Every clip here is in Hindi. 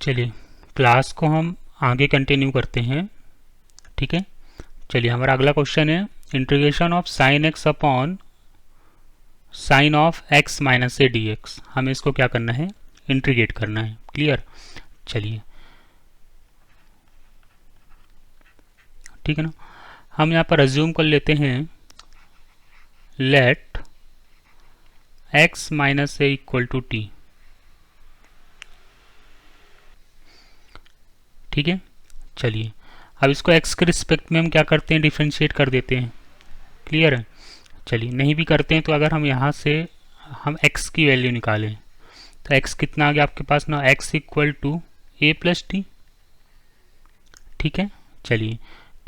चलिए क्लास को हम आगे कंटिन्यू करते हैं। ठीक है, चलिए हमारा अगला क्वेश्चन है integration of sine x upon sine of x minus A D x. हमें इसको क्या करना है, इंटीग्रेट करना है। क्लियर, चलिए ठीक है ना। हम यहाँ पर अज्यूम कर लेते हैं let x minus a equal to t. ठीक है, चलिए अब इसको x के रिस्पेक्ट में हम क्या करते हैं, डिफ्रेंशिएट कर देते हैं। क्लियर है, चलिए नहीं भी करते हैं तो अगर हम यहाँ से हम x की वैल्यू निकालें तो x कितना आ गया आपके पास ना, x equal to a plus t. ठीक है, चलिए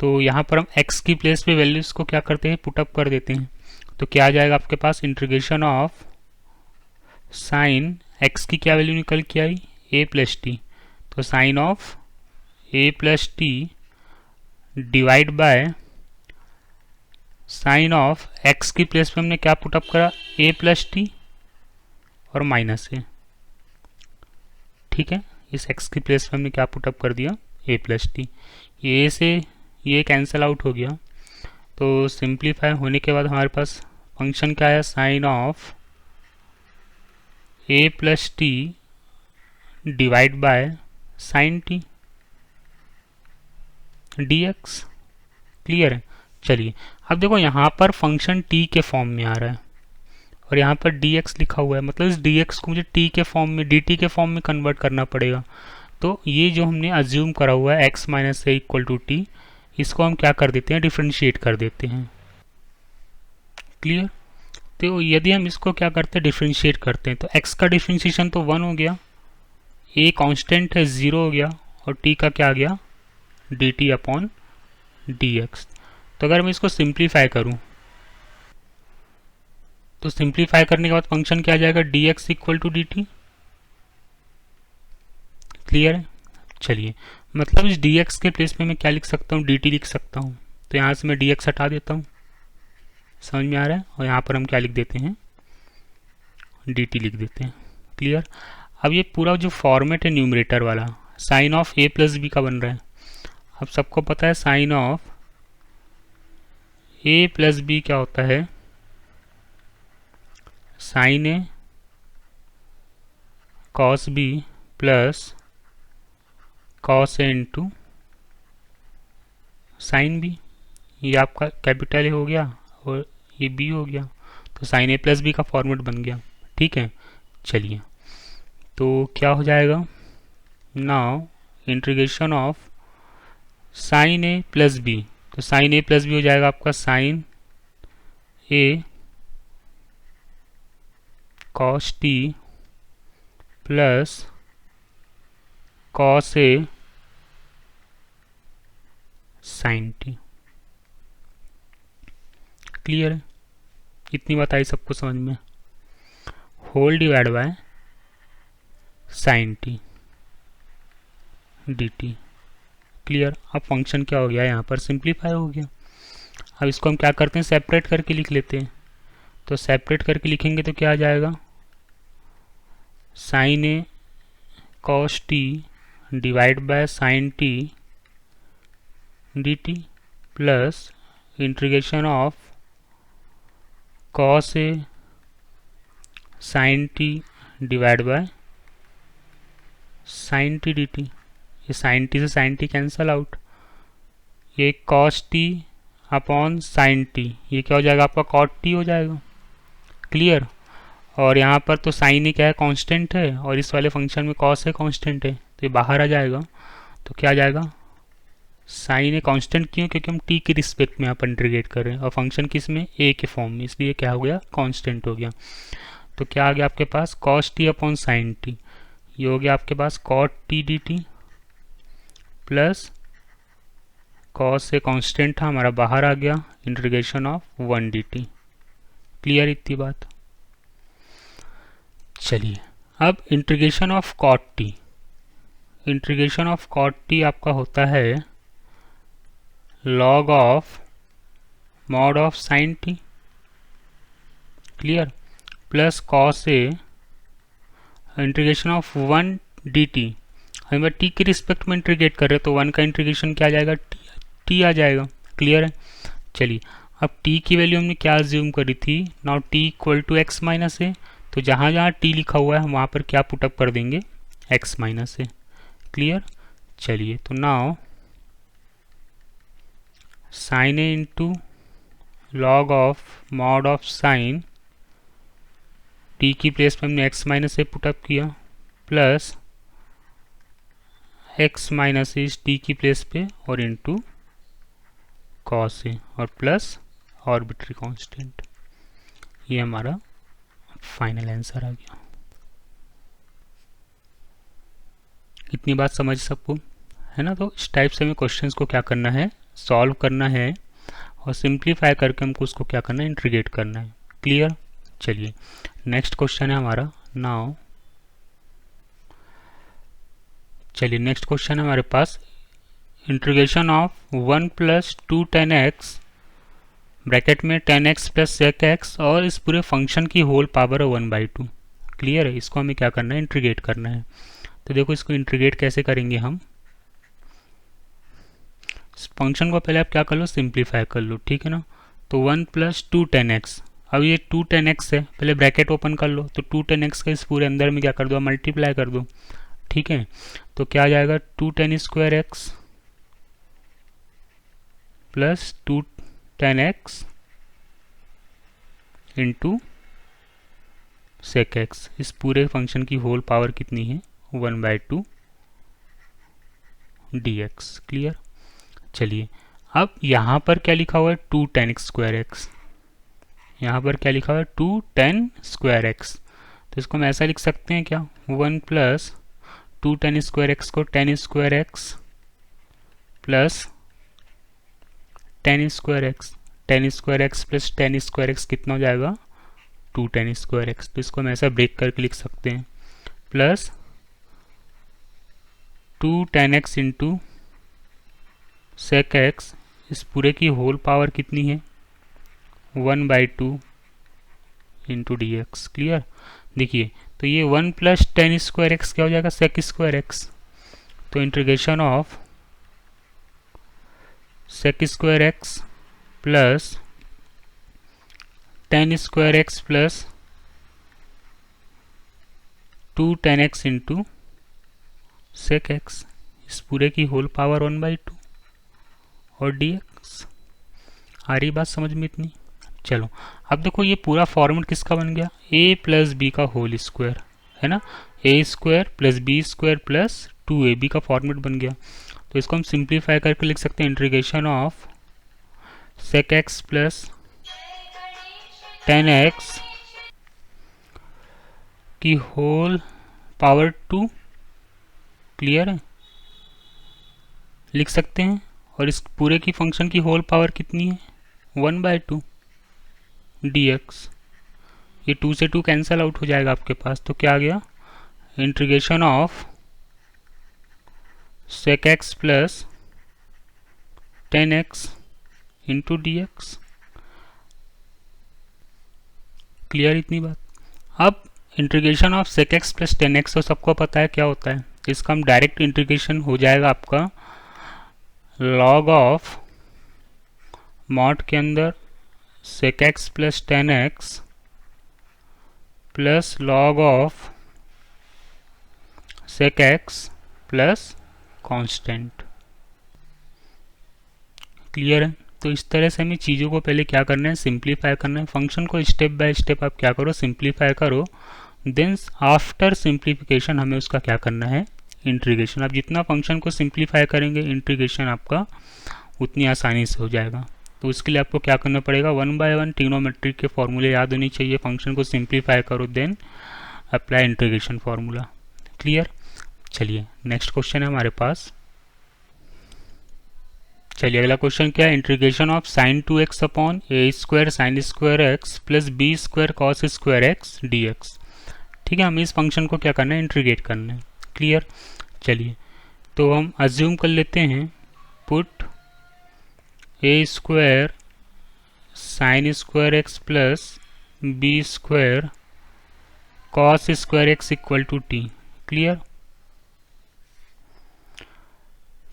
तो यहाँ पर हम x की प्लेस पे वैल्यूज को क्या करते हैं, पुटअप कर देते हैं। तो क्या आ जाएगा आपके पास, इंटीग्रेशन ऑफ साइन x की क्या वैल्यू निकल के आई, a प्लस टी। तो sine of a plus t divide by sine of x की प्लेस पे हमने क्या पुटअप करा, a प्लस टी और माइनस ए। ठीक है, इस x की प्लेस पे हमने क्या पुटअप कर दिया, a प्लस टी। ये से ये कैंसिल आउट हो गया। तो सिंप्लीफाई होने के बाद हमारे पास फंक्शन क्या है, sine of a plus t divide by sine t dx। Clear है, चलिए अब देखो यहाँ पर फंक्शन t के फॉर्म में आ रहा है और यहाँ पर dx लिखा हुआ है, मतलब इस dx को मुझे t के फॉर्म में, dt के फॉर्म में कन्वर्ट करना पड़ेगा। तो ये जो हमने अज्यूम करा हुआ है x minus a equal to t, इसको हम क्या कर देते हैं, डिफ्रेंशिएट कर देते हैं। क्लियर, तो यदि हम इसको क्या करते हैं, डिफ्रेंशिएट करते हैं तो x का डिफ्रेंशिएशन तो 1 हो गया, a कांस्टेंट है 0 हो गया और t का क्या आ गया, dt अपॉन dx। तो अगर मैं इसको सिंप्लीफाई करूं तो सिंप्लीफाई करने के बाद फंक्शन क्या आ जाएगा, dx equal to dt। Clear है, चलिए मतलब इस dx के प्लेस में मैं क्या लिख सकता हूँ, dt लिख सकता हूँ। तो यहाँ से मैं dx हटा देता हूँ, समझ में आ रहा है, और यहाँ पर हम क्या लिख देते हैं, dt लिख देते हैं। क्लियर, अब ये पूरा जो फॉर्मेट है न्यूमरेटर वाला sine of a plus b का बन रहा है। अब सबको पता है sine of a plus b क्या होता है, sine a cos b plus cos a into sine b. ये आपका कैपिटल ए हो गया और ये बी हो गया, तो साइन ए प्लस बी का फॉर्मेट बन गया। ठीक है, चलिए तो क्या हो जाएगा, now integration of sine a plus b. तो साइन ए प्लस बी हो जाएगा आपका sine a cos t plus cos a sine t. Clear है, इतनी बात आई सबको समझ में, whole divide by sine t d t. Clear, अब फंक्शन क्या हो गया, यहाँ पर सिंप्लीफाई हो गया। अब इसको हम क्या करते हैं, सेपरेट करके लिख लेते हैं। तो सेपरेट करके लिखेंगे तो क्या आ जाएगा, sine a cos t divide by sine t d t plus integration of cos a sine t divide by sine t d t. ये साइन टी से साइन टी कैंसल आउट, ये cos t upon sine t, ये क्या हो जाएगा आपका कॉट टी हो जाएगा। क्लियर, और यहाँ पर तो साइन ही क्या है, कांस्टेंट है, और इस वाले फंक्शन में कॉस है कांस्टेंट है, तो ये बाहर आ जाएगा। तो क्या आ जाएगा, साइन है कांस्टेंट क्यों, क्योंकि हम टी के रिस्पेक्ट में यहाँ पर इंटीग्रेट कर रहे हैं और फंक्शन किस में, ए के फॉर्म में, इसलिए क्या हो गया, कांस्टेंट हो गया। तो क्या आ गया आपके पास, cos t upon sine t, ये हो गया आपके पास cot t d t plus cos से कांस्टेंट था हमारा बाहर आ गया, integration of 1 d t. Clear इतनी बात, चलिए अब integration of cot t. Integration of cot t आपका होता है log of mod of sine t. Clear, plus cos a integration of 1 dt। हमें बार टी के रिस्पेक्ट में इंटीग्रेट कर रहे हैं तो 1 का इंटीग्रेशन क्या आ जाएगा, टी आ जाएगा। क्लियर है। चलिए अब t की वैल्यू हमने क्या अज्यूम करी थी, now t equal to x minus a, तो जहाँ जहाँ t लिखा हुआ है हम वहाँ पर क्या पुटअप कर देंगे, x माइनस ए। क्लियर। चलिए तो now sine A into log of mod of sign t की प्लेस पे हमने x माइनस ए पुटअप किया, प्लस x माइनस इस t की प्लेस पे और इंटू कॉस ए और प्लस आर्बिट्री कांस्टेंट। ये हमारा फाइनल आंसर आ गया। इतनी बात समझ सबको है ना। तो इस टाइप से हमें क्वेश्चंस को क्या करना है, सॉल्व करना है और सिंप्लीफाई करके हमको उसको क्या करना है, इंटीग्रेट करना है। क्लियर। चलिए नेक्स्ट क्वेश्चन है हमारा नाउ। चलिए नेक्स्ट क्वेश्चन है हमारे पास, integration of 1 plus 2 tan x bracket में tan x plus sec x और इस पूरे फंक्शन की होल पावर है 1/2। क्लियर है। इसको हमें क्या करना है, इंटीग्रेट करना है। तो देखो इसको इंटीग्रेट कैसे करेंगे हम, इस फंक्शन को पहले आप क्या कर लो, सिंप्लीफाई कर लो। ठीक है ना। तो 1 प्लस 2 tan x, अब ये 2 tan x है, पहले ब्रैकेट ओपन कर लो, तो 2 tan x का इस पूरे अंदर में क्या कर दो, मल्टीप्लाई कर दो। ठीक है। तो क्या आ जाएगा, 2 tan square x plus 2 tan x into sec x, इस पूरे फंक्शन की होल पावर कितनी है, 1/2 dx। क्लियर। चलिए अब यहाँ पर क्या लिखा हुआ है, 2 tan स्क्वायर x, यहाँ पर क्या लिखा हुआ है, 2 tan स्क्वायर x। तो इसको हम ऐसा लिख सकते हैं क्या, 1 प्लस 2 tan स्क्वायर x को tan square x plus tan square x, tan square x plus tan square x कितना हो जाएगा, 2 tan स्क्वायर x। तो इसको हम ऐसा ब्रेक करके लिख सकते हैं, plus 2 tan x into sec x, इस पूरे की होल पावर कितनी है, 1/2 इंटू डी एक्स। क्लियर। देखिए तो ये 1 प्लस tan स्क्वायर एक्स क्या हो जाएगा, sec स्क्वायर एक्स। तो integration of sec square x plus tan square x plus 2 tan x into sec x, इस पूरे की होल पावर 1/2 और dx। आ रही बात समझ में इतनी। चलो अब देखो ये पूरा फॉर्मूला किसका बन गया, a प्लस बी का होल स्क्वायर, है ना। a square plus b square plus 2ab का फॉर्मेट बन गया। तो इसको हम सिंप्लीफाई करके लिख सकते हैं, integration of sec x plus tan x की होल पावर 2। क्लियर है, लिख सकते हैं। और इस पूरे की फंक्शन की होल पावर कितनी है, 1/2 dx। ये 2 से 2 कैंसिल आउट हो जाएगा आपके पास, तो क्या आ गया, integration of sec x plus tan x into dx। Clear इतनी बात। अब integration of sec x plus tan x तो सबको पता है क्या होता है, इसका हम डायरेक्ट इंटीग्रेशन हो जाएगा आपका log ऑफ मॉड के अंदर sec x plus tan x plus log of sec x plus constant. Clear है। तो इस तरह से हमें चीज़ों को पहले क्या करना है, सिंप्लीफाई करना है। फंक्शन को स्टेप बाय स्टेप आप क्या करो, सिंप्लीफाई करो, देन आफ्टर सिंप्लीफिकेशन हमें उसका क्या करना है, इंटीग्रेशन। आप जितना फंक्शन को सिंप्लीफाई करेंगे इंटीग्रेशन आपका उतनी आसानी से हो जाएगा। तो उसके लिए आपको क्या करना पड़ेगा, 1 बाय 1 ट्रिग्नोमेट्री के फॉर्मूले याद होनी चाहिए। फंक्शन को सिंप्लीफाई करो then apply integration formula. Clear. चलिए नेक्स्ट क्वेश्चन है हमारे पास। चलिए अगला क्वेश्चन क्या है, integration of sine 2x upon a square sine square x plus b square cos square x d x. ठीक है, हमें इस फंक्शन को क्या करना है, इंटीग्रेट करना है। क्लियर। चलिए तो हम अज्यूम कर लेते हैं, put a square sine square x plus b square cos square x equal to t. Clear.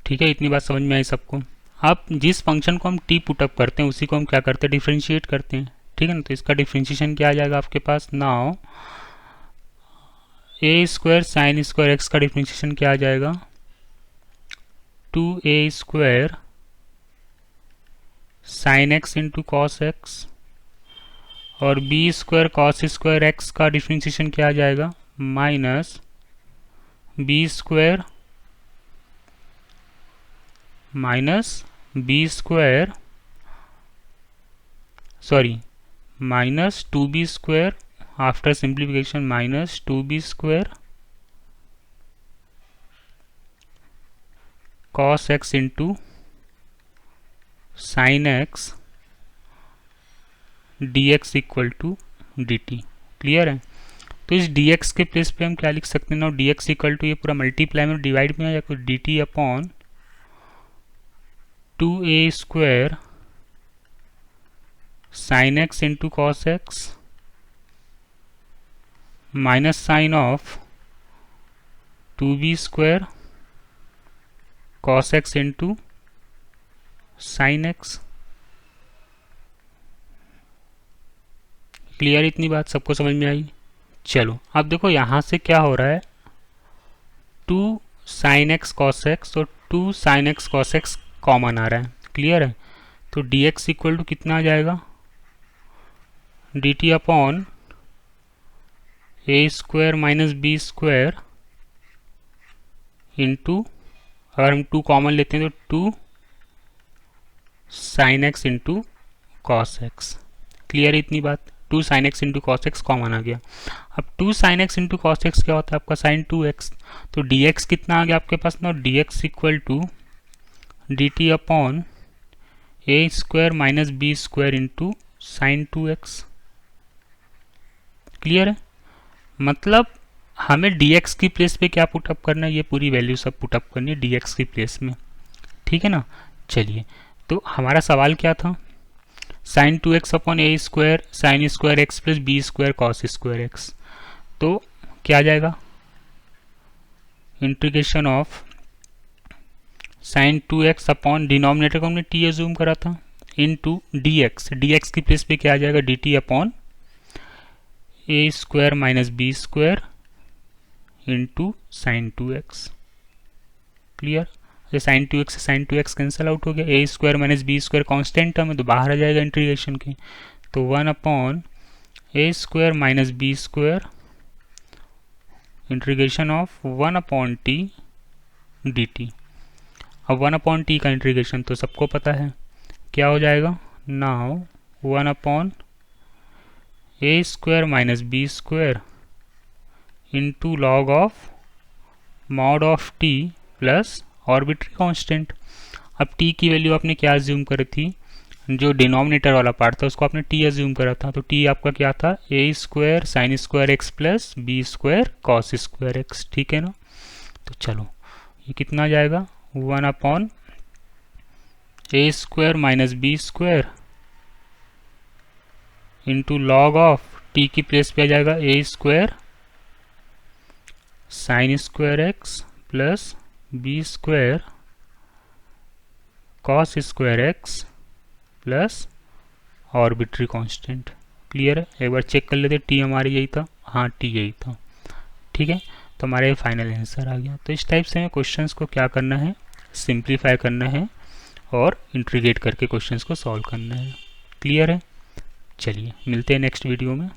ठीक है, इतनी बात समझ में आई सबको। अब जिस फंक्शन को हम टी पुटअप करते हैं उसी को हम क्या करते हैं, डिफ्रेंशिएट करते हैं। ठीक है ना, तो इसका डिफ्रेंशिएशन क्या आ जाएगा आपके पास, now a square sine square x का डिफ्रेंशिएशन क्या आ जाएगा, 2a square sine x into cos x, और b square cos square x का डिफ्रेंशिएशन क्या आ जाएगा, minus b square minus 2b square after simplification minus 2b square cos x into sine x dx equal to dt। Clear है, तो इस dx के प्लेस पे हम क्या लिख सकते हैं ना, dx इक्वल टू ये पूरा मल्टीप्लाई में डिवाइड में या तो dt upon 2a square sine x into cos x minus sine of 2b square cos x into sine x. Clear, इतनी बात सबको समझ में आई। चलो अब देखो यहाँ से क्या हो रहा है, 2 साइन एक्स कॉस एक्स और 2 sine x cos x common आ रहा है। क्लियर है, तो dx इक्वल टू कितना आ जाएगा, dt upon a square minus b square into, अगर हम 2 कॉमन लेते हैं तो 2 sine x into cos x. Clear है इतनी बात, 2 sine x into cos x common आ गया। अब 2 sine x into cos x क्या होता है आपका, साइन 2x, तो dx कितना आ गया आपके पास ना, dx equal to dt upon a square minus b square into sine 2x। Clear है, मतलब हमें dx की प्लेस पे क्या पुटअप करना है, ये पूरी वैल्यू सब पुटअप करनी है dx की प्लेस में। ठीक है ना, चलिए तो हमारा सवाल क्या था, sine 2x upon a square sine square x plus b square cos square x, तो क्या आ जाएगा, integration of sine 2x upon denominator को हमने टी एज्यूम करा था इनटू dx की प्लेस पे क्या आ जाएगा, dt upon a square minus b square into sine 2x। Clear, sine 2x से साइन 2x कैंसिल आउट हो गया, a square minus b square constant term है तो बाहर आ जाएगा इंटीग्रेशन के, तो 1 upon a square minus b square integration of 1 upon t dt। अब 1 अपॉन टी का इंटीग्रेशन तो सबको पता है क्या हो जाएगा, now 1 upon a square minus b square into log of mod of t plus arbitrary constant. अब t की वैल्यू आपने क्या अज्यूम करी थी, जो डिनोमिनेटर वाला पार्ट था उसको आपने t अज्यूम करा था, तो t आपका क्या था, a square sine square x plus b square cos square x. ठीक है ना, तो चलो ये कितना आ जाएगा, 1 upon a square minus b square into log of t की प्लेस पे आ जाएगा a square sine square x plus b square cos square x plus arbitrary constant. Clear है, एक बार चेक कर लेते, टी हमारे यही था, हाँ टी यही था। ठीक है, तो हमारे फाइनल आंसर आ गया। तो इस टाइप से हमें क्वेश्चंस को क्या करना है, सिंप्लीफाई करना है और इंटीग्रेट करके क्वेश्चंस को सॉल्व करना है। क्लियर है, चलिए मिलते हैं नेक्स्ट वीडियो में।